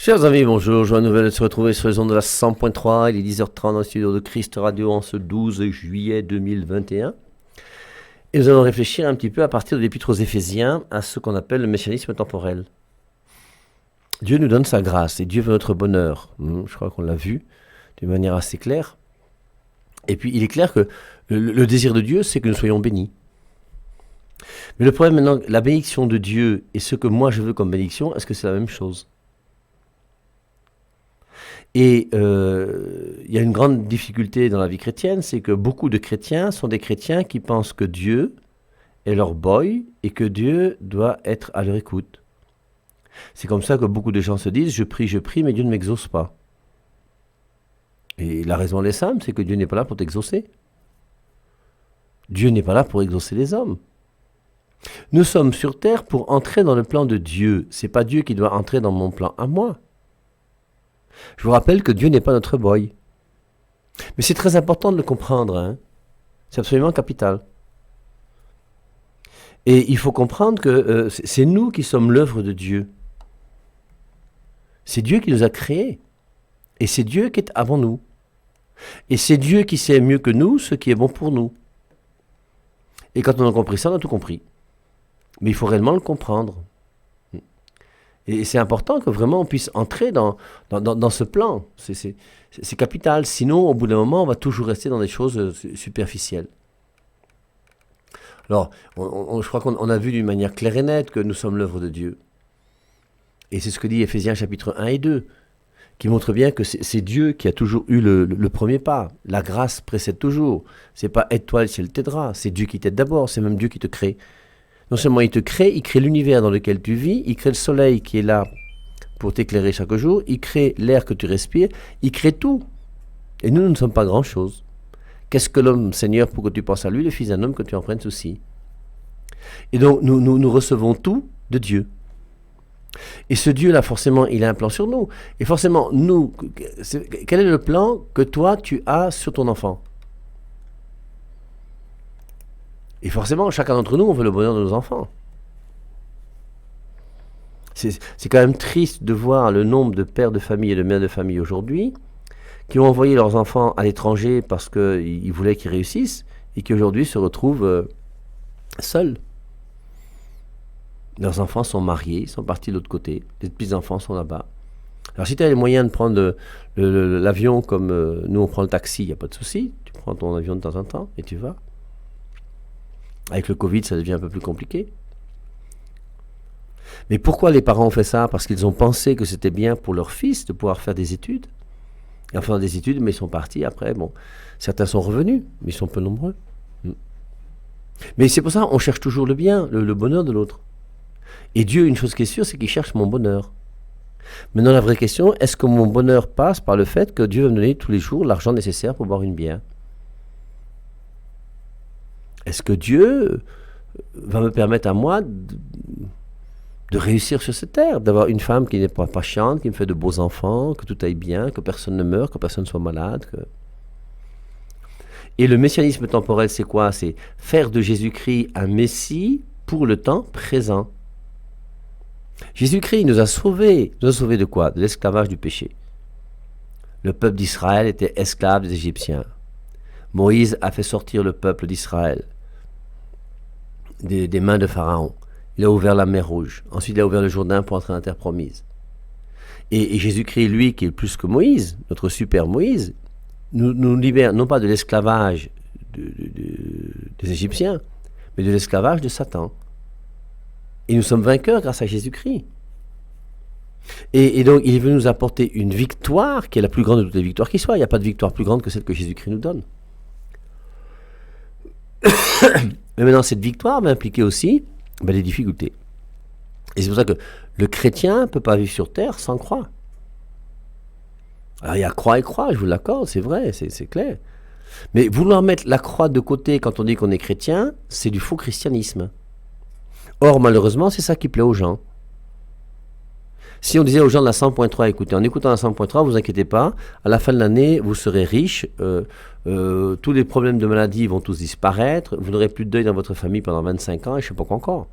Chers amis, bonjour, joie nouvelle de se retrouver sur les ondes de la 100.3, il est 10h30 dans le studio de Christ Radio en ce 12 juillet 2021. Et nous allons réfléchir un petit peu à partir de l'Épître aux Éphésiens à ce qu'on appelle le messianisme temporel. Dieu nous donne sa grâce et Dieu veut notre bonheur. Je crois qu'on l'a vu d'une manière assez claire. Et puis il est clair que le désir de Dieu, c'est que nous soyons bénis. Mais le problème maintenant, la bénédiction de Dieu et ce que moi je veux comme bénédiction, est-ce que c'est la même chose ? Et il y a une grande difficulté dans la vie chrétienne, c'est que beaucoup de chrétiens sont des chrétiens qui pensent que Dieu est leur boy et que Dieu doit être à leur écoute. C'est comme ça que beaucoup de gens se disent « je prie, mais Dieu ne m'exauce pas ». Et la raison elle est simple, c'est que Dieu n'est pas là pour t'exaucer. Dieu n'est pas là pour exaucer les hommes. Nous sommes sur terre pour entrer dans le plan de Dieu. Ce n'est pas Dieu qui doit entrer dans mon plan à moi. Je vous rappelle que Dieu n'est pas notre boy. Mais c'est très important de le comprendre. Hein. C'est absolument capital. Et il faut comprendre que c'est nous qui sommes l'œuvre de Dieu. C'est Dieu qui nous a créés. Et c'est Dieu qui est avant nous. Et c'est Dieu qui sait mieux que nous ce qui est bon pour nous. Et quand on a compris ça, on a tout compris. Mais il faut réellement le comprendre. Et c'est important que vraiment on puisse entrer dans ce plan. C'est capital. Sinon, au bout d'un moment, on va toujours rester dans des choses superficielles. Alors, je crois qu'on a vu d'une manière claire et nette que nous sommes l'œuvre de Dieu. Et c'est ce que dit Éphésiens chapitre 1 et 2, qui montre bien que c'est Dieu qui a toujours eu le premier pas. La grâce précède toujours. C'est pas aide-toi, le ciel t'aidera. C'est Dieu qui t'aide d'abord. C'est même Dieu qui te crée. Non seulement il te crée, il crée l'univers dans lequel tu vis, il crée le soleil qui est là pour t'éclairer chaque jour, il crée l'air que tu respires, il crée tout. Et nous ne sommes pas grand-chose. Qu'est-ce que l'homme, Seigneur, pour que tu penses à lui, le fils d'un homme, que tu en prennes souci. Et donc nous recevons tout de Dieu. Et ce Dieu-là, forcément, il a un plan sur nous. Et forcément, quel est le plan que toi, tu as sur ton enfant ? Et forcément, chacun d'entre nous, on veut le bonheur de nos enfants. C'est quand même triste de voir le nombre de pères de famille et de mères de famille aujourd'hui qui ont envoyé leurs enfants à l'étranger parce qu'ils voulaient qu'ils réussissent et qui aujourd'hui se retrouvent seuls. Leurs enfants sont mariés, sont partis de l'autre côté, les petits-enfants sont là-bas. Alors si tu as les moyens de prendre l'avion comme nous on prend le taxi, il n'y a pas de souci, tu prends ton avion de temps en temps et tu vas. Avec le Covid, ça devient un peu plus compliqué. Mais pourquoi les parents ont fait ça ? Parce qu'ils ont pensé que c'était bien pour leur fils de pouvoir faire des études. Et en faisant des études, mais ils sont partis après. Bon, certains sont revenus, mais ils sont peu nombreux. Mais c'est pour ça qu'on cherche toujours le bien, le bonheur de l'autre. Et Dieu, une chose qui est sûre, c'est qu'il cherche mon bonheur. Maintenant, la vraie question, est-ce que mon bonheur passe par le fait que Dieu va me donner tous les jours l'argent nécessaire pour boire une bière ? Est-ce que Dieu va me permettre à moi de réussir sur cette terre, d'avoir une femme qui n'est pas chiante, qui me fait de beaux enfants, que tout aille bien, que personne ne meure, que personne ne soit malade Et le messianisme temporel, c'est quoi ? C'est faire de Jésus-Christ un Messie pour le temps présent. Jésus-Christ nous a sauvés. Nous a sauvés de quoi ? De l'esclavage du péché. Le peuple d'Israël était esclave des Égyptiens. Moïse a fait sortir le peuple d'Israël des mains de Pharaon. Il a ouvert la mer Rouge. Ensuite, il a ouvert le Jourdain pour entrer dans la terre promise. Et Jésus-Christ, lui, qui est plus que Moïse, notre super Moïse, nous libère non pas de l'esclavage des Égyptiens, mais de l'esclavage de Satan. Et nous sommes vainqueurs grâce à Jésus-Christ. Et donc, il veut nous apporter une victoire qui est la plus grande de toutes les victoires qui soient. Il n'y a pas de victoire plus grande que celle que Jésus-Christ nous donne. Mais maintenant, cette victoire va impliquer aussi des difficultés. Et c'est pour ça que le chrétien ne peut pas vivre sur terre sans croix. Alors, il y a croix et croix, je vous l'accorde, c'est vrai, c'est clair. Mais vouloir mettre la croix de côté quand on dit qu'on est chrétien, c'est du faux christianisme. Or, malheureusement, c'est ça qui plaît aux gens. Si on disait aux gens de la 100.3, écoutez, en écoutant la 100.3, vous inquiétez pas, à la fin de l'année, vous serez riche, tous les problèmes de maladie vont tous disparaître, vous n'aurez plus de deuil dans votre famille pendant 25 ans et je ne sais pas quoi encore.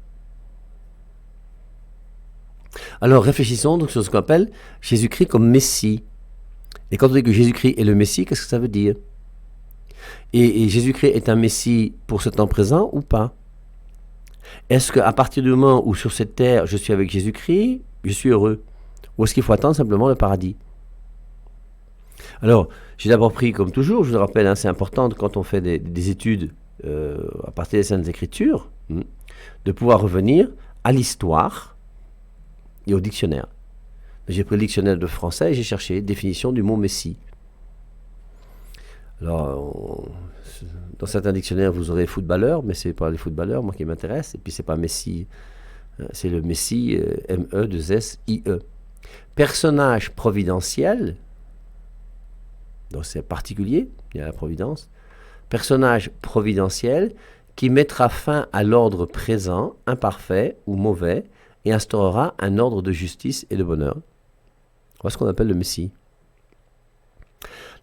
Alors réfléchissons donc sur ce qu'on appelle Jésus-Christ comme Messie. Et quand on dit que Jésus-Christ est le Messie, qu'est-ce que ça veut dire? Et Jésus-Christ est un Messie pour ce temps présent ou pas? Est-ce qu'à partir du moment où sur cette terre je suis avec Jésus-Christ, je suis heureux? Ou est-ce qu'il faut attendre simplement le paradis? Alors, j'ai d'abord pris, comme toujours, je vous le rappelle, c'est important quand on fait des études à partir des Saintes Écritures, de pouvoir revenir à l'histoire et au dictionnaire. J'ai pris le dictionnaire de français et j'ai cherché définition du mot Messie. Alors, dans certains dictionnaires, vous aurez footballeur, mais c'est pas les footballeurs, moi, qui m'intéresse. Et puis, c'est pas Messie, c'est le Messie, M-E-2-S-I-E. Personnage providentiel, donc c'est particulier, il y a la providence. Personnage providentiel qui mettra fin à l'ordre présent, imparfait ou mauvais, et instaurera un ordre de justice et de bonheur. Voilà ce qu'on appelle le Messie.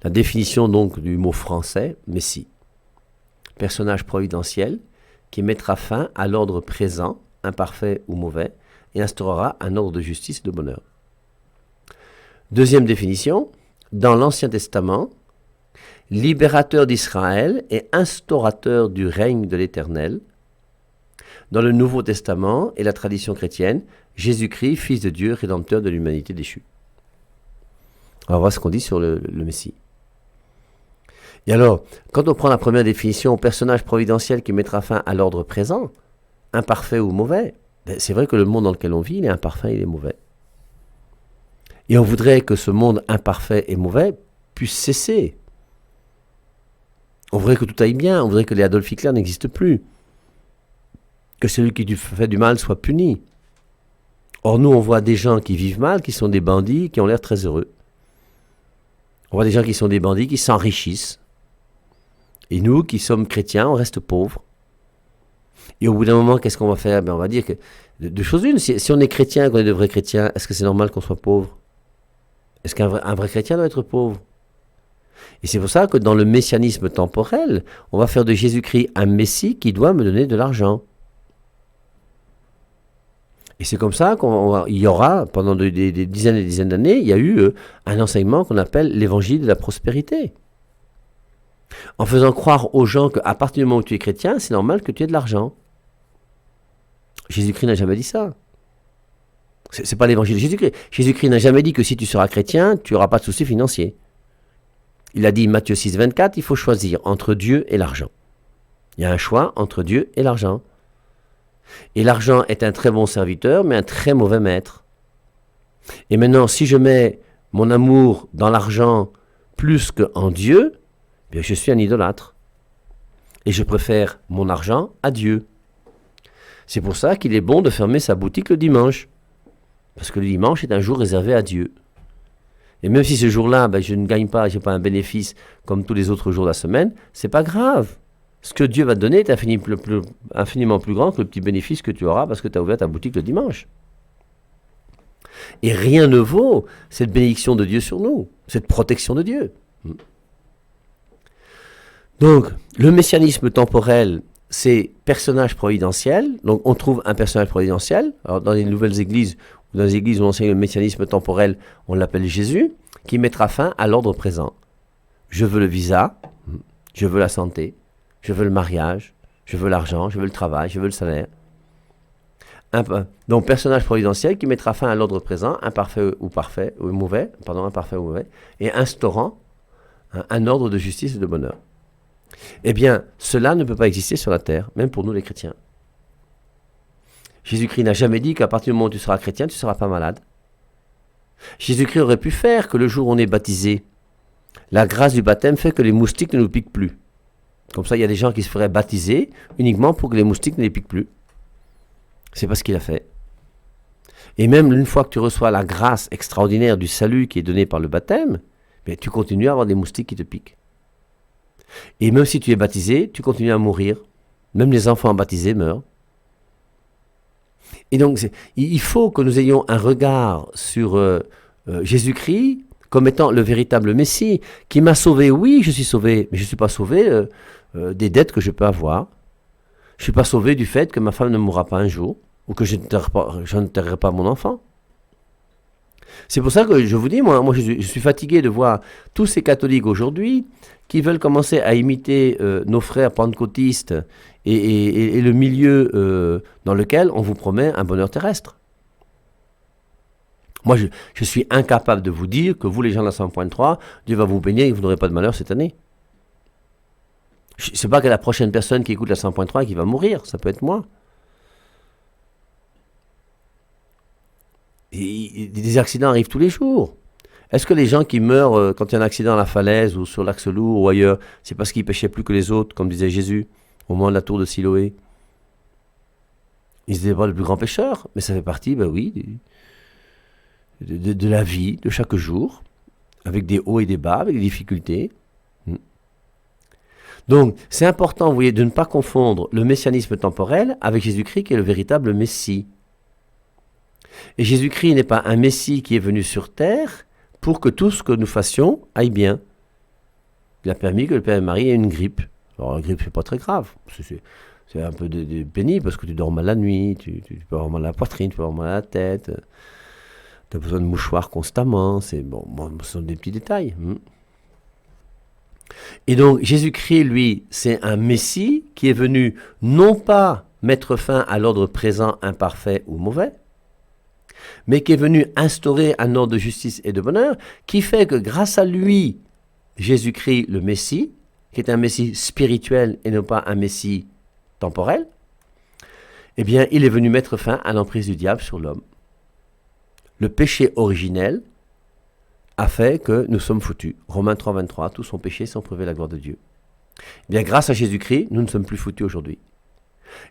La définition donc du mot français, Messie. Personnage providentiel qui mettra fin à l'ordre présent, imparfait ou mauvais, et instaurera un ordre de justice et de bonheur. Deuxième définition, dans l'Ancien Testament, libérateur d'Israël et instaurateur du règne de l'Éternel. Dans le Nouveau Testament et la tradition chrétienne, Jésus-Christ, Fils de Dieu, Rédempteur de l'humanité déchue. Alors voilà ce qu'on dit sur le Messie. Et alors, quand on prend la première définition, personnage providentiel qui mettra fin à l'ordre présent, imparfait ou mauvais, c'est vrai que le monde dans lequel on vit, il est imparfait, il est mauvais. Et on voudrait que ce monde imparfait et mauvais puisse cesser. On voudrait que tout aille bien, on voudrait que les Adolf Hitler n'existent plus. Que celui qui fait du mal soit puni. Or nous, on voit des gens qui vivent mal, qui sont des bandits, qui ont l'air très heureux. On voit des gens qui sont des bandits, qui s'enrichissent. Et nous, qui sommes chrétiens, on reste pauvres. Et au bout d'un moment, qu'est-ce qu'on va faire? On va dire que deux choses l'une. Si on est chrétien, qu'on est de vrais chrétiens, est-ce que c'est normal qu'on soit pauvre? Est-ce qu'un vrai chrétien doit être pauvre? Et c'est pour ça que dans le messianisme temporel, on va faire de Jésus-Christ un Messie qui doit me donner de l'argent. Et c'est comme ça qu'il y aura, pendant des dizaines et des dizaines d'années, il y a eu un enseignement qu'on appelle l'évangile de la prospérité. En faisant croire aux gens qu'à partir du moment où tu es chrétien, c'est normal que tu aies de l'argent. Jésus-Christ n'a jamais dit ça. C'est pas l'évangile de Jésus-Christ. Jésus-Christ n'a jamais dit que si tu seras chrétien, tu n'auras pas de soucis financiers. Il a dit, Matthieu 6, 24, il faut choisir entre Dieu et l'argent. Il y a un choix entre Dieu et l'argent. Et l'argent est un très bon serviteur, mais un très mauvais maître. Et maintenant, si je mets mon amour dans l'argent plus qu'en Dieu, bien, je suis un idolâtre. Et je préfère mon argent à Dieu. C'est pour ça qu'il est bon de fermer sa boutique le dimanche. Parce que le dimanche est un jour réservé à Dieu. Et même si ce jour-là, je ne gagne pas, je n'ai pas un bénéfice comme tous les autres jours de la semaine, c'est pas grave. Ce que Dieu va te donner est infiniment plus grand que le petit bénéfice que tu auras parce que tu as ouvert ta boutique le dimanche. Et rien ne vaut cette bénédiction de Dieu sur nous, cette protection de Dieu. Donc, le messianisme temporel, c'est personnage providentiel. Donc, on trouve un personnage providentiel. Alors, dans les nouvelles églises, ou dans les églises où on enseigne le messianisme temporel, on l'appelle Jésus, qui mettra fin à l'ordre présent. Je veux le visa, je veux la santé, je veux le mariage, je veux l'argent, je veux le travail, je veux le salaire. Donc, personnage providentiel qui mettra fin à l'ordre présent, imparfait ou mauvais, et instaurant un ordre de justice et de bonheur. Eh bien, cela ne peut pas exister sur la terre, même pour nous les chrétiens. Jésus-Christ n'a jamais dit qu'à partir du moment où tu seras chrétien, tu ne seras pas malade. Jésus-Christ aurait pu faire que le jour où on est baptisé, la grâce du baptême fait que les moustiques ne nous piquent plus. Comme ça, il y a des gens qui se feraient baptiser uniquement pour que les moustiques ne les piquent plus. C'est pas ce qu'il a fait. Et même une fois que tu reçois la grâce extraordinaire du salut qui est donnée par le baptême, mais tu continues à avoir des moustiques qui te piquent. Et même si tu es baptisé, tu continues à mourir. Même les enfants baptisés meurent. Et donc, il faut que nous ayons un regard sur Jésus-Christ comme étant le véritable Messie, qui m'a sauvé. Oui, je suis sauvé, mais je ne suis pas sauvé des dettes que je peux avoir. Je ne suis pas sauvé du fait que ma femme ne mourra pas un jour, ou que je n'enterrerai pas mon enfant. C'est pour ça que je vous dis, moi je suis fatigué de voir tous ces catholiques aujourd'hui qui veulent commencer à imiter nos frères pentecôtistes et le milieu dans lequel on vous promet un bonheur terrestre. Moi, je suis incapable de vous dire que vous, les gens de la 100.3, Dieu va vous bénir et vous n'aurez pas de malheur cette année. C'est pas que la prochaine personne qui écoute la 100.3 qui va mourir, ça peut être moi. Et des accidents arrivent tous les jours. Est-ce que les gens qui meurent quand il y a un accident à la falaise ou sur l'axe lourd ou ailleurs, c'est parce qu'ils péchaient plus que les autres, comme disait Jésus au moment de la tour de Siloé? Ils n'étaient pas le plus grand pécheur, mais ça fait partie, ben oui, de la vie de chaque jour, avec des hauts et des bas, avec des difficultés. Donc, c'est important, vous voyez, de ne pas confondre le messianisme temporel avec Jésus-Christ qui est le véritable Messie. Et Jésus-Christ n'est pas un Messie qui est venu sur terre pour que tout ce que nous fassions aille bien. Il a permis que le Père et Marie aient une grippe. Alors, la grippe, c'est pas très grave. C'est un peu pénible parce que tu dors mal la nuit, tu peux avoir mal à la poitrine, tu peux avoir mal à la tête. Tu as besoin de mouchoirs constamment. Ce sont des petits détails. Et donc, Jésus-Christ, lui, c'est un Messie qui est venu non pas mettre fin à l'ordre présent, imparfait ou mauvais, mais qui est venu instaurer un ordre de justice et de bonheur, qui fait que grâce à lui, Jésus-Christ, le Messie, qui est un Messie spirituel et non pas un Messie temporel, eh bien, il est venu mettre fin à l'emprise du diable sur l'homme. Le péché originel a fait que nous sommes foutus. Romains 3, 23, tous ont péché sans prouver la gloire de Dieu. Eh bien, grâce à Jésus-Christ, nous ne sommes plus foutus aujourd'hui.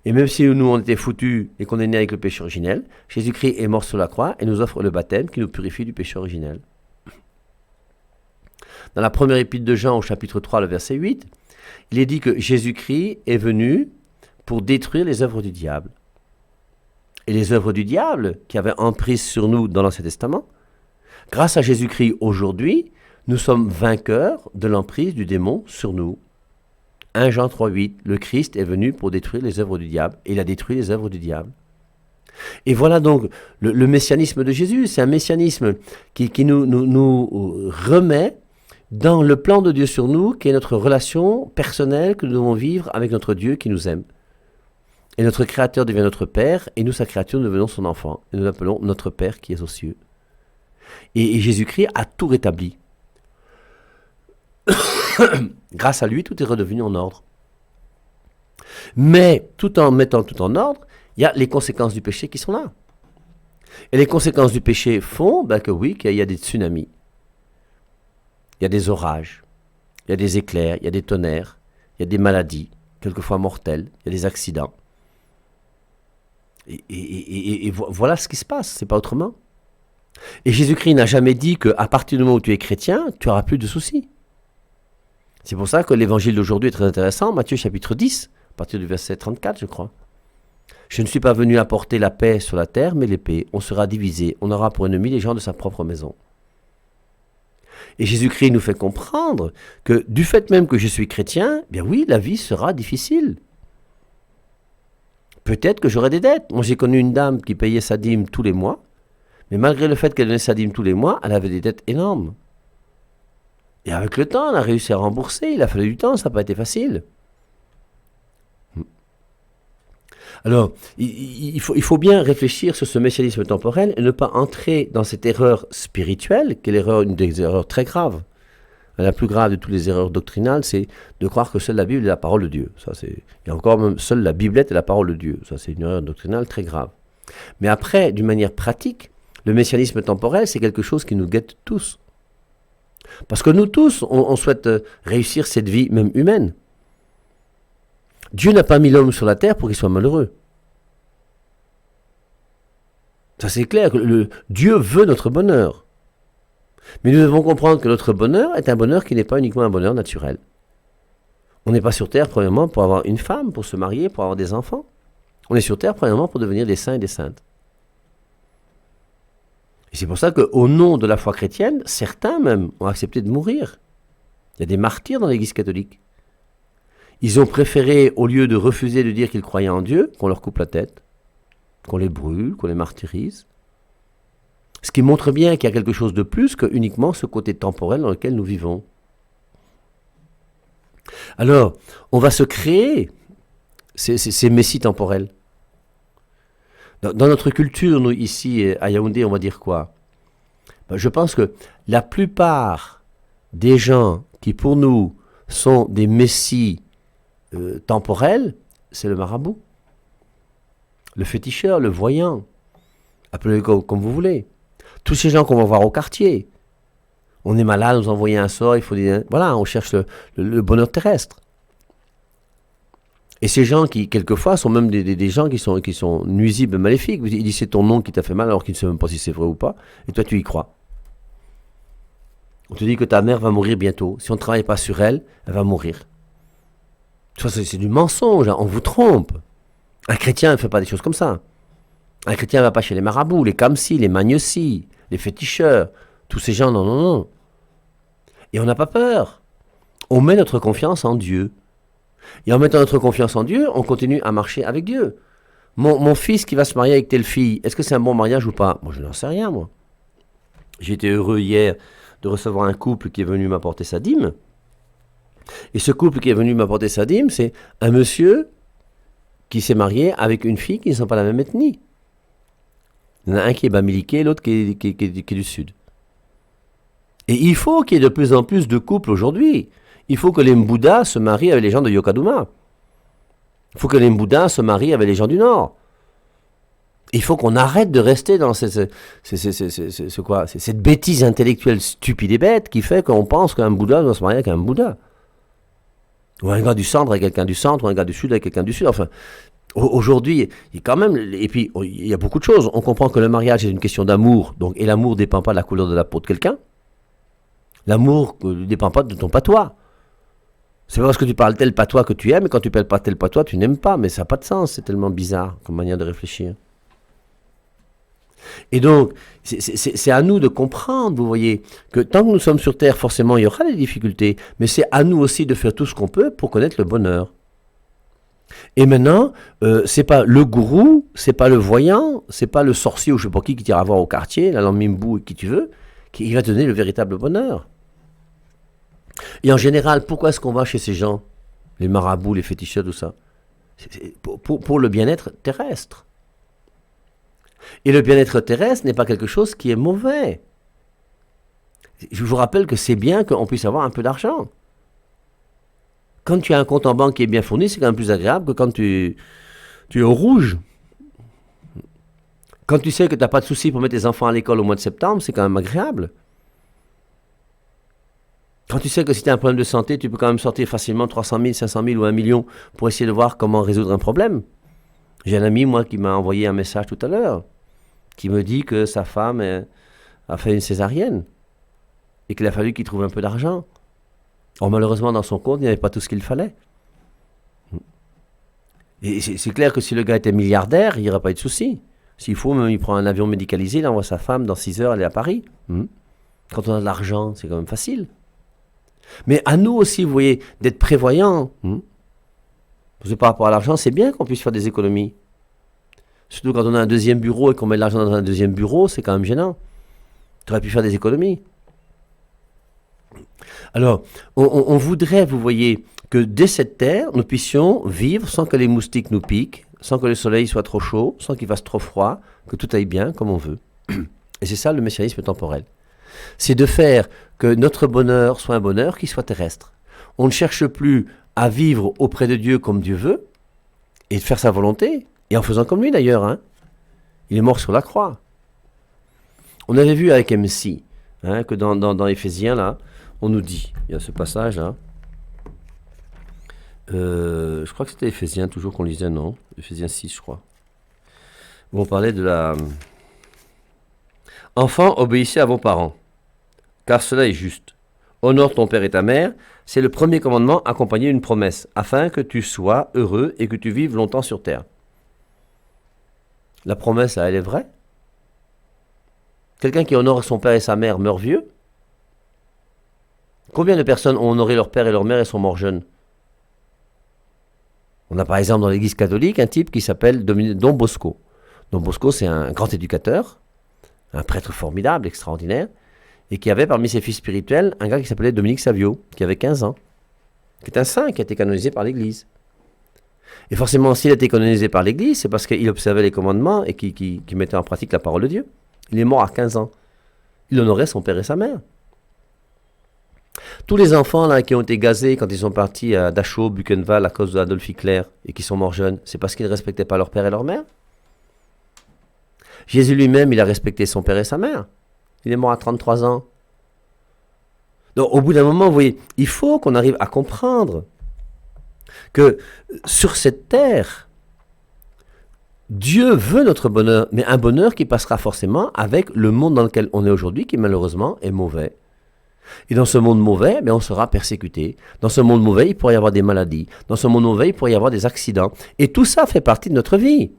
Et même si nous on était foutus et qu'on est né avec le péché originel, Jésus-Christ est mort sur la croix et nous offre le baptême qui nous purifie du péché originel. Dans la première épître de Jean au chapitre 3, le verset 8, il est dit que Jésus-Christ est venu pour détruire les œuvres du diable. Et les œuvres du diable qui avaient emprise sur nous dans l'Ancien Testament, grâce à Jésus-Christ aujourd'hui, nous sommes vainqueurs de l'emprise du démon sur nous. 1 Jean 3, 8, le Christ est venu pour détruire les œuvres du diable, et il a détruit les œuvres du diable. Et voilà donc le messianisme de Jésus, c'est un messianisme qui nous remet dans le plan de Dieu sur nous, qui est notre relation personnelle que nous devons vivre avec notre Dieu qui nous aime. Et notre Créateur devient notre Père, et nous, sa créature, nous devenons son enfant, et nous l'appelons notre Père qui est aux cieux. Et Jésus-Christ a tout rétabli. Grâce à lui, tout est redevenu en ordre. Mais tout en mettant tout en ordre, il y a les conséquences du péché qui sont là. Et les conséquences du péché font que oui, qu'il y a des tsunamis, il y a des orages, il y a des éclairs, il y a des tonnerres, il y a des maladies, quelquefois mortelles, il y a des accidents. Et voilà ce qui se passe, c'est pas autrement. Et Jésus-Christ n'a jamais dit qu'à partir du moment où tu es chrétien, tu n'auras plus de soucis. C'est pour ça que l'évangile d'aujourd'hui est très intéressant, Matthieu chapitre 10, à partir du verset 34, je crois. Je ne suis pas venu apporter la paix sur la terre, mais l'épée. On sera divisé, on aura pour ennemis les gens de sa propre maison. Et Jésus-Christ nous fait comprendre que du fait même que je suis chrétien, bien oui, la vie sera difficile. Peut-être que j'aurai des dettes. Moi, j'ai connu une dame qui payait sa dîme tous les mois, mais malgré le fait qu'elle donnait sa dîme tous les mois, elle avait des dettes énormes. Et avec le temps, elle a réussi à rembourser. Il a fallu du temps, ça n'a pas été facile. Alors, il faut bien réfléchir sur ce messianisme temporel et ne pas entrer dans cette erreur spirituelle, qui est une des erreurs très graves. La plus grave de toutes les erreurs doctrinales, c'est de croire que seule la Bible est la parole de Dieu. Et encore même, seule la Biblette est la parole de Dieu. Ça, c'est une erreur doctrinale très grave. Mais après, d'une manière pratique, le messianisme temporel, c'est quelque chose qui nous guette tous. Parce que nous tous, on souhaite réussir cette vie même humaine. Dieu n'a pas mis l'homme sur la terre pour qu'il soit malheureux. Ça c'est clair, Dieu veut notre bonheur. Mais nous devons comprendre que notre bonheur est un bonheur qui n'est pas uniquement un bonheur naturel. On n'est pas sur terre, premièrement, pour avoir une femme, pour se marier, pour avoir des enfants. On est sur terre, premièrement, pour devenir des saints et des saintes. Et c'est pour ça qu'au nom de la foi chrétienne, certains même ont accepté de mourir. Il y a des martyrs dans l'Église catholique. Ils ont préféré, au lieu de refuser de dire qu'ils croyaient en Dieu, qu'on leur coupe la tête, qu'on les brûle, qu'on les martyrise. Ce qui montre bien qu'il y a quelque chose de plus que uniquement ce côté temporel dans lequel nous vivons. Alors, on va se créer ces messies temporels. Dans notre culture, nous, ici, à Yaoundé, on va dire quoi? Je pense que la plupart des gens qui, pour nous, sont des messies temporels, c'est le marabout, le féticheur, le voyant, appelez-le comme vous voulez. Tous ces gens qu'on va voir au quartier. On est malade, on nous envoie un sort, il faut dire, voilà, on cherche le bonheur terrestre. Et ces gens qui, quelquefois, sont même des gens qui sont nuisibles, maléfiques. Il dit c'est ton nom qui t'a fait mal alors qu'il ne sait même pas si c'est vrai ou pas. Et toi, tu y crois. On te dit que ta mère va mourir bientôt. Si on ne travaille pas sur elle, elle va mourir. Ça, c'est du mensonge, hein. On vous trompe. Un chrétien ne fait pas des choses comme ça. Un chrétien ne va pas chez les marabouts, les kamsi, les magnosi, les féticheurs. Tous ces gens, non, non, non. Et on n'a pas peur. On met notre confiance en Dieu. Et en mettant notre confiance en Dieu, on continue à marcher avec Dieu. Mon fils qui va se marier avec telle fille, est-ce que c'est un bon mariage ou pas? Moi, je n'en sais rien, moi. J'ai été heureux hier de recevoir un couple qui est venu m'apporter sa dîme. Et ce couple qui est venu m'apporter sa dîme, c'est un monsieur qui s'est marié avec une fille qui ne sont pas la même ethnie. Il y en a un qui est bamiliké, l'autre qui est du sud. Et il faut qu'il y ait de plus en plus de couples aujourd'hui. Il faut que les Mboudas se marient avec les gens de Yokaduma. Il faut que les Mboudas se marient avec les gens du Nord. Il faut qu'on arrête de rester dans cette bêtise intellectuelle stupide et bête qui fait qu'on pense qu'un Bouddha doit se marier avec un Bouddha. Ou un gars du centre avec quelqu'un du centre, ou un gars du sud avec quelqu'un du sud. Enfin, aujourd'hui, il y a quand même... Et puis, il y a beaucoup de choses. On comprend que le mariage est une question d'amour. Donc, et l'amour ne dépend pas de la couleur de la peau de quelqu'un. L'amour ne dépend pas de ton patois. C'est pas parce que tu parles tel patois que tu aimes, et quand tu parles pas tel patois, tu n'aimes pas. Mais ça n'a pas de sens. C'est tellement bizarre comme manière de réfléchir. Et donc, c'est à nous de comprendre, vous voyez, que tant que nous sommes sur Terre, forcément, il y aura des difficultés, mais c'est à nous aussi de faire tout ce qu'on peut pour connaître le bonheur. Et maintenant, c'est pas le gourou, c'est pas le voyant, c'est pas le sorcier ou je sais pas qui t'ira voir au quartier, la Lamimbu et qui tu veux, qui va te donner le véritable bonheur. Et en général, pourquoi est-ce qu'on va chez ces gens, les marabouts, les féticheurs, tout ça? Pour le bien-être terrestre. Et le bien-être terrestre n'est pas quelque chose qui est mauvais. Je vous rappelle que c'est bien qu'on puisse avoir un peu d'argent. Quand tu as un compte en banque qui est bien fourni, c'est quand même plus agréable que quand tu es au rouge. Quand tu sais que tu n'as pas de soucis pour mettre tes enfants à l'école au mois de septembre, c'est quand même agréable. Quand tu sais que si tu as un problème de santé, tu peux quand même sortir facilement 300 000, 500 000 ou 1 million pour essayer de voir comment résoudre un problème. J'ai un ami, moi, qui m'a envoyé un message tout à l'heure, qui me dit que sa femme a fait une césarienne et qu'il a fallu qu'il trouve un peu d'argent. Or, malheureusement, dans son compte, il n'y avait pas tout ce qu'il fallait. Et c'est clair que si le gars était milliardaire, il n'y aurait pas eu de souci. S'il faut, même il prend un avion médicalisé, il envoie sa femme dans 6 heures, elle est à Paris. Quand on a de l'argent, c'est quand même facile. Mais à nous aussi, vous voyez, d'être prévoyants. Parce que par rapport à l'argent, c'est bien qu'on puisse faire des économies. Surtout quand on a un deuxième bureau et qu'on met de l'argent dans un deuxième bureau, c'est quand même gênant. Tu aurais pu faire des économies. Alors, on voudrait, vous voyez, que dès cette terre, nous puissions vivre sans que les moustiques nous piquent, sans que le soleil soit trop chaud, sans qu'il fasse trop froid, que tout aille bien comme on veut. Et c'est ça le messianisme temporel. C'est de faire que notre bonheur soit un bonheur qui soit terrestre. On ne cherche plus à vivre auprès de Dieu comme Dieu veut, et de faire sa volonté, et en faisant comme lui d'ailleurs. Hein. Il est mort sur la croix. On avait vu avec MC, que dans Éphésiens, là, on nous dit, il y a ce passage là, je crois que c'était Éphésiens toujours qu'on lisait, non? Éphésiens 6, je crois. Où on parlait de la... Enfants, obéissez à vos parents, car cela est juste. Honore ton père et ta mère, c'est le premier commandement accompagné d'une promesse, afin que tu sois heureux et que tu vives longtemps sur terre. La promesse, là, elle est vraie? Quelqu'un qui honore son père et sa mère meurt vieux? Combien de personnes ont honoré leur père et leur mère et sont morts jeunes? On a par exemple dans l'église catholique un type qui s'appelle Don Bosco. Don Bosco, c'est un grand éducateur, un prêtre formidable, extraordinaire, et qui avait parmi ses fils spirituels un gars qui s'appelait Dominique Savio, qui avait 15 ans, qui est un saint qui a été canonisé par l'Église. Et forcément, s'il a été canonisé par l'Église, c'est parce qu'il observait les commandements et qu'il mettait en pratique la parole de Dieu. Il est mort à 15 ans. Il honorait son père et sa mère. Tous les enfants là, qui ont été gazés quand ils sont partis à Dachau, Buchenwald à cause d'Adolf Hitler et qui sont morts jeunes, c'est parce qu'ils ne respectaient pas leur père et leur mère. Jésus lui-même, il a respecté son père et sa mère. Il est mort à 33 ans. Donc au bout d'un moment, vous voyez, il faut qu'on arrive à comprendre que sur cette terre, Dieu veut notre bonheur, mais un bonheur qui passera forcément avec le monde dans lequel on est aujourd'hui, qui malheureusement est mauvais. Et dans ce monde mauvais, on sera persécuté. Dans ce monde mauvais, il pourrait y avoir des maladies. Dans ce monde mauvais, il pourrait y avoir des accidents. Et tout ça fait partie de notre vie.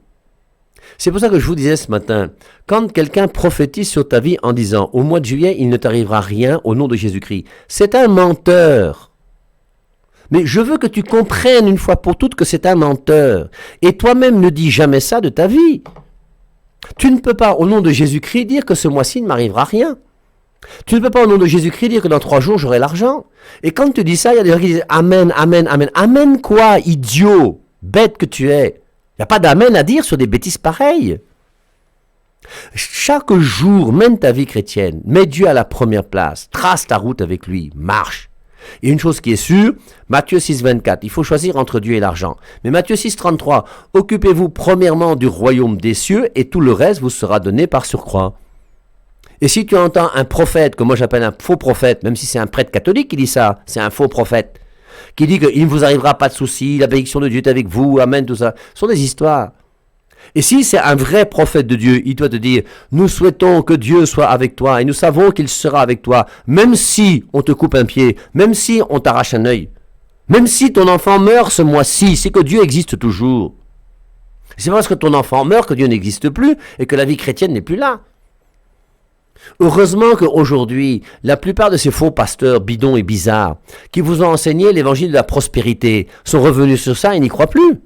C'est pour ça que je vous disais ce matin, quand quelqu'un prophétise sur ta vie en disant « Au mois de juillet, il ne t'arrivera rien au nom de Jésus-Christ », c'est un menteur. Mais je veux que tu comprennes une fois pour toutes que c'est un menteur. Et toi-même ne dis jamais ça de ta vie. Tu ne peux pas, au nom de Jésus-Christ, dire que ce mois-ci ne m'arrivera rien. Tu ne peux pas, au nom de Jésus-Christ, dire que dans 3 jours, j'aurai l'argent. Et quand tu dis ça, il y a des gens qui disent « Amen, amen, amen ». Amen quoi, idiot, bête que tu es. Il n'y a pas d'amen à dire sur des bêtises pareilles. Chaque jour, mène ta vie chrétienne. Mets Dieu à la première place. Trace ta route avec lui. Marche. Et une chose qui est sûre, Matthieu 6, 24, il faut choisir entre Dieu et l'argent. Mais Matthieu 6, 33, occupez-vous premièrement du royaume des cieux et tout le reste vous sera donné par surcroît. Et si tu entends un prophète, que moi j'appelle un faux prophète, même si c'est un prêtre catholique qui dit ça, c'est un faux prophète, qui dit qu'il ne vous arrivera pas de soucis, la bénédiction de Dieu est avec vous, amen, tout ça, ce sont des histoires. Et si c'est un vrai prophète de Dieu, il doit te dire, nous souhaitons que Dieu soit avec toi et nous savons qu'il sera avec toi, même si on te coupe un pied, même si on t'arrache un œil, même si ton enfant meurt ce mois-ci, c'est que Dieu existe toujours. C'est pas parce que ton enfant meurt que Dieu n'existe plus et que la vie chrétienne n'est plus là. Heureusement qu'aujourd'hui, la plupart de ces faux pasteurs bidons et bizarres qui vous ont enseigné l'évangile de la prospérité sont revenus sur ça et n'y croient plus.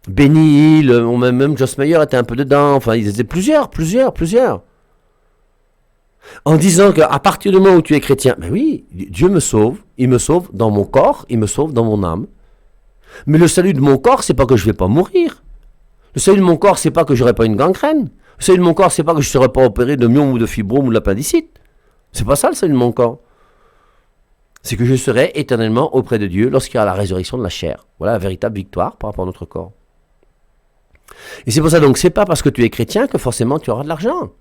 Benny Hill, même Joss Meyer était un peu dedans, enfin ils étaient plusieurs. En disant qu'à partir du moment où tu es chrétien, ben oui, Dieu me sauve, il me sauve dans mon corps, il me sauve dans mon âme. Mais le salut de mon corps, c'est pas que je vais pas mourir. Le salut de mon corps, c'est pas que j'aurai pas une gangrène. Le salut de mon corps, c'est pas que je ne serai pas opéré de myome ou de fibrome ou d'appendicite. C'est pas ça le salut de mon corps. C'est que je serai éternellement auprès de Dieu lorsqu'il y aura la résurrection de la chair. Voilà la véritable victoire par rapport à notre corps. Et c'est pour ça donc, c'est pas parce que tu es chrétien que forcément tu auras de l'argent.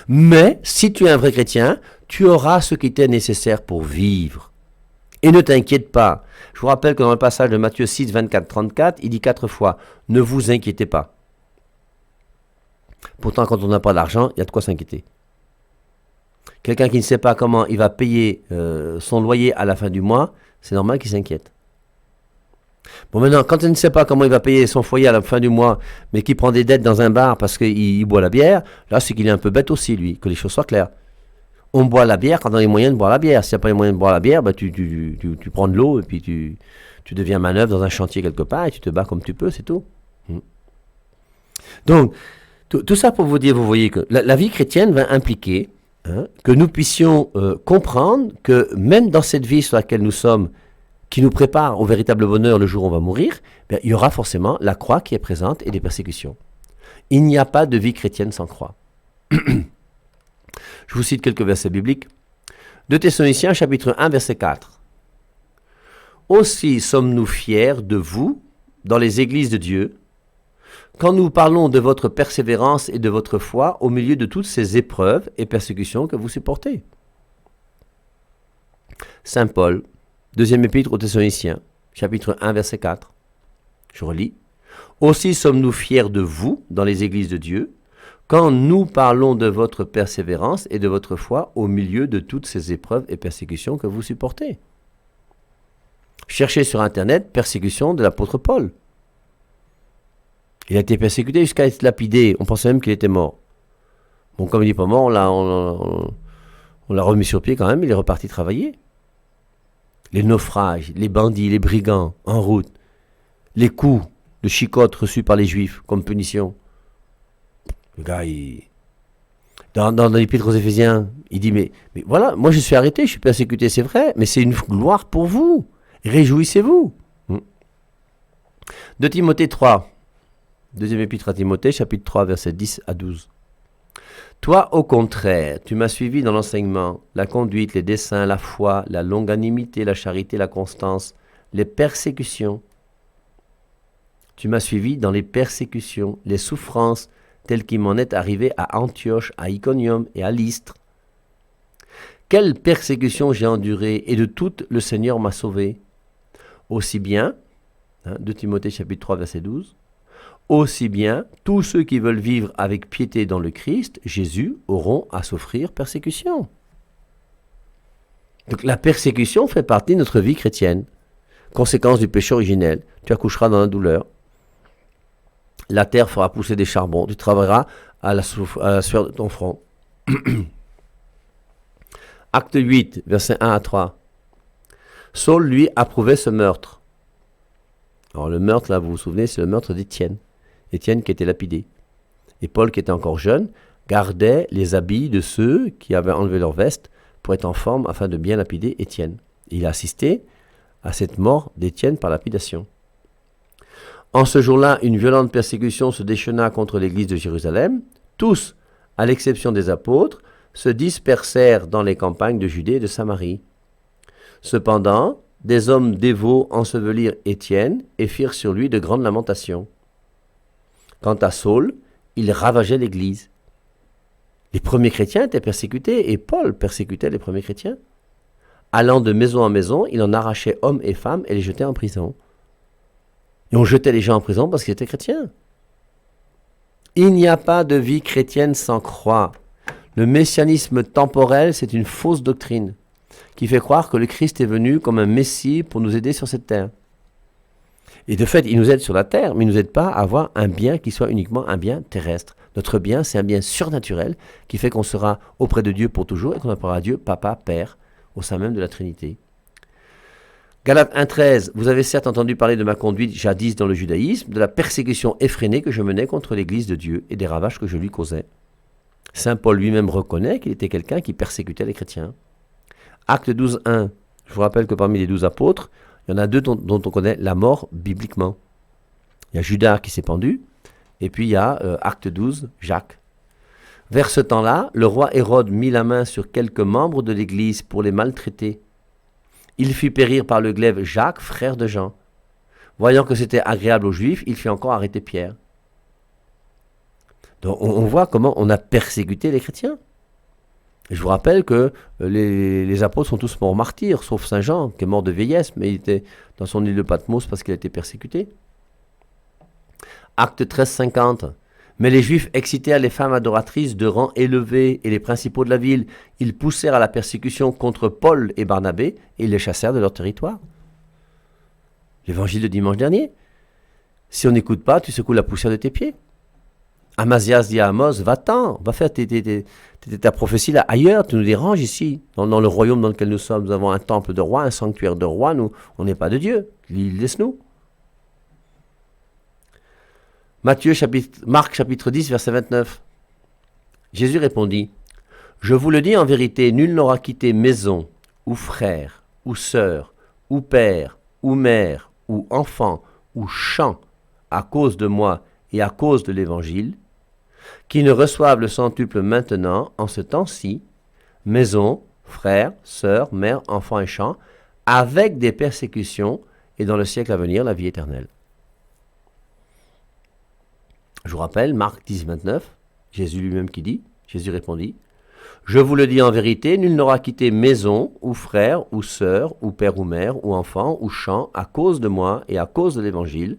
Mais si tu es un vrai chrétien, tu auras ce qui t'est nécessaire pour vivre. Et ne t'inquiète pas. Je vous rappelle que dans le passage de Matthieu 6, 24, 34, il dit 4 fois, ne vous inquiétez pas. Pourtant, quand on n'a pas d'argent, il y a de quoi s'inquiéter. Quelqu'un qui ne sait pas comment il va payer son loyer à la fin du mois, c'est normal qu'il s'inquiète. Bon, maintenant, quand il ne sait pas comment il va payer son foyer à la fin du mois, mais qu'il prend des dettes dans un bar parce qu'il boit la bière, là, c'est qu'il est un peu bête aussi, lui, que les choses soient claires. On boit la bière quand on a les moyens de boire la bière. S'il n'y a pas les moyens de boire la bière, bah, tu prends de l'eau et puis tu deviens manœuvre dans un chantier quelque part et tu te bats comme tu peux, c'est tout. Donc, tout ça pour vous dire, vous voyez que la vie chrétienne va impliquer que nous puissions comprendre que même dans cette vie sur laquelle nous sommes, qui nous prépare au véritable bonheur le jour où on va mourir, il y aura forcément la croix qui est présente et des persécutions. Il n'y a pas de vie chrétienne sans croix. Je vous cite quelques versets bibliques. 2 Thessaloniciens, chapitre 1, verset 4. « Aussi sommes-nous fiers de vous dans les églises de Dieu, quand nous parlons de votre persévérance et de votre foi au milieu de toutes ces épreuves et persécutions que vous supportez. » Saint Paul, deuxième épître aux Thessaloniciens, chapitre 1, verset 4. Je relis. « Aussi sommes-nous fiers de vous dans les églises de Dieu, quand nous parlons de votre persévérance et de votre foi au milieu de toutes ces épreuves et persécutions que vous supportez. » Cherchez sur Internet persécution de l'apôtre Paul. Il a été persécuté jusqu'à être lapidé. On pensait même qu'il était mort. Bon, comme il n'est pas mort, on l'a remis sur pied quand même. Il est reparti travailler. Les naufrages, les bandits, les brigands en route, les coups de chicotte reçus par les Juifs comme punition. Le gars, Dans l'Épître aux Éphésiens, il dit, mais voilà, moi je suis arrêté, je suis persécuté, c'est vrai, mais c'est une gloire pour vous. Réjouissez-vous. 2 Timothée 3, deuxième épître à Timothée, chapitre 3, versets 10 à 12. Toi, au contraire, tu m'as suivi dans l'enseignement, la conduite, les desseins, la foi, la longanimité, la charité, la constance, les persécutions. Tu m'as suivi dans les persécutions, les souffrances, telles qu'il m'en est arrivé à Antioche, à Iconium et à Lystre. Quelle persécution j'ai endurée, et de toutes le Seigneur m'a sauvé. Aussi bien, 2 Timothée chapitre 3 verset 12, aussi bien tous ceux qui veulent vivre avec piété dans le Christ, Jésus, auront à souffrir persécution. Donc la persécution fait partie de notre vie chrétienne. Conséquence du péché originel, tu accoucheras dans la douleur. La terre fera pousser des charbons, tu travailleras à la sueur de ton front. Acte 8, versets 1 à 3. Saul, lui, approuvait ce meurtre. Alors le meurtre, là, vous vous souvenez, c'est le meurtre d'Étienne. Étienne qui était lapidé. Et Paul, qui était encore jeune, gardait les habits de ceux qui avaient enlevé leur veste pour être en forme afin de bien lapider Étienne. Et il a assisté à cette mort d'Étienne par lapidation. En ce jour-là, une violente persécution se déchaîna contre l'église de Jérusalem. Tous, à l'exception des apôtres, se dispersèrent dans les campagnes de Judée et de Samarie. Cependant, des hommes dévots ensevelirent Étienne et firent sur lui de grandes lamentations. Quant à Saul, il ravageait l'église. Les premiers chrétiens étaient persécutés et Paul persécutait les premiers chrétiens. Allant de maison en maison, il en arrachait hommes et femmes et les jetait en prison. Et on jetait les gens en prison parce qu'ils étaient chrétiens. Il n'y a pas de vie chrétienne sans croix. Le messianisme temporel, c'est une fausse doctrine qui fait croire que le Christ est venu comme un messie pour nous aider sur cette terre. Et de fait, il nous aide sur la terre, mais il ne nous aide pas à avoir un bien qui soit uniquement un bien terrestre. Notre bien, c'est un bien surnaturel qui fait qu'on sera auprès de Dieu pour toujours et qu'on appellera Dieu Papa, Père, au sein même de la Trinité. Galates 1,13, vous avez certes entendu parler de ma conduite jadis dans le judaïsme, de la persécution effrénée que je menais contre l'Église de Dieu et des ravages que je lui causais. Saint Paul lui-même reconnaît qu'il était quelqu'un qui persécutait les chrétiens. Acte 12,1, je vous rappelle que parmi les 12 apôtres, il y en a 2 dont on connaît la mort bibliquement. Il y a Judas qui s'est pendu, et puis il y a Acte 12, Jacques. Vers ce temps-là, le roi Hérode mit la main sur quelques membres de l'Église pour les maltraiter. Il fit périr par le glaive Jacques, frère de Jean. Voyant que c'était agréable aux Juifs, il fit encore arrêter Pierre. Donc on voit comment on a persécuté les chrétiens. Et je vous rappelle que les apôtres sont tous morts martyrs, sauf Saint Jean, qui est mort de vieillesse, mais il était dans son île de Patmos parce qu'il a été persécuté. Acte 13, 50. Mais les Juifs excitèrent les femmes adoratrices de rang élevé et les principaux de la ville. Ils poussèrent à la persécution contre Paul et Barnabé et ils les chassèrent de leur territoire. L'évangile de dimanche dernier. Si on n'écoute pas, tu secoues la poussière de tes pieds. Amazias dit à Amos, va-t'en, va faire ta prophétie là ailleurs, tu nous déranges ici. Dans le royaume dans lequel nous sommes, nous avons un temple de roi, un sanctuaire de roi, nous, on n'est pas de Dieu. Laisse-nous. Marc chapitre 10, verset 29. Jésus répondit, « Je vous le dis en vérité, nul n'aura quitté maison, ou frère, ou sœur, ou père, ou mère, ou enfant, ou champ, à cause de moi et à cause de l'Évangile, qui ne reçoivent le centuple maintenant, en ce temps-ci, maison, frère, sœur, mère, enfant et champ, avec des persécutions, et dans le siècle à venir, la vie éternelle. » Je vous rappelle, Marc 10, 29, Jésus lui-même qui dit, Jésus répondit, « Je vous le dis en vérité, nul n'aura quitté maison, ou frère, ou sœur, ou père ou mère, ou enfant, ou champ, à cause de moi et à cause de l'Évangile,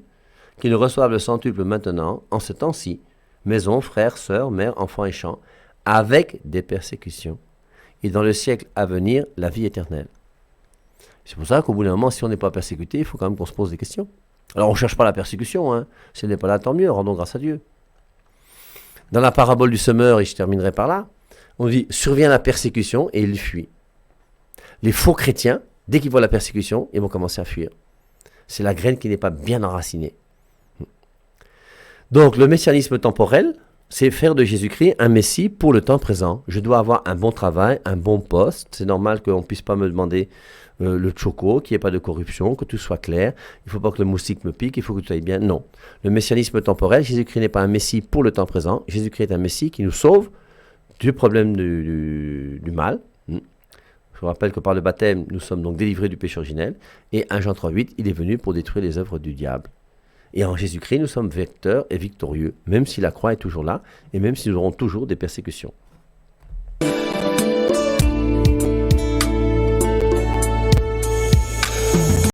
qui ne reçoivent le centuple maintenant, en ce temps-ci, maison, frère, sœur, mère, enfant et champ, avec des persécutions, et dans le siècle à venir, la vie éternelle. » C'est pour ça qu'au bout d'un moment, si on n'est pas persécuté, il faut quand même qu'on se pose des questions. Alors on ne cherche pas la persécution, hein. Si elle n'est pas là, tant mieux, rendons grâce à Dieu. Dans la parabole du semeur, et je terminerai par là, on dit, survient la persécution et il fuit. Les faux chrétiens, dès qu'ils voient la persécution, ils vont commencer à fuir. C'est la graine qui n'est pas bien enracinée. Donc le messianisme temporel, c'est faire de Jésus-Christ un Messie pour le temps présent. Je dois avoir un bon travail, un bon poste. C'est normal qu'on ne puisse pas me demander le choco, qu'il n'y ait pas de corruption, que tout soit clair. Il ne faut pas que le moustique me pique, il faut que tout aille bien. Non. Le messianisme temporel, Jésus-Christ n'est pas un Messie pour le temps présent. Jésus-Christ est un Messie qui nous sauve du problème du mal. Je vous rappelle que par le baptême, nous sommes donc délivrés du péché originel. Et 1 Jean 3,8, il est venu pour détruire les œuvres du diable. Et en Jésus-Christ, nous sommes vecteurs et victorieux, même si la croix est toujours là, et même si nous aurons toujours des persécutions.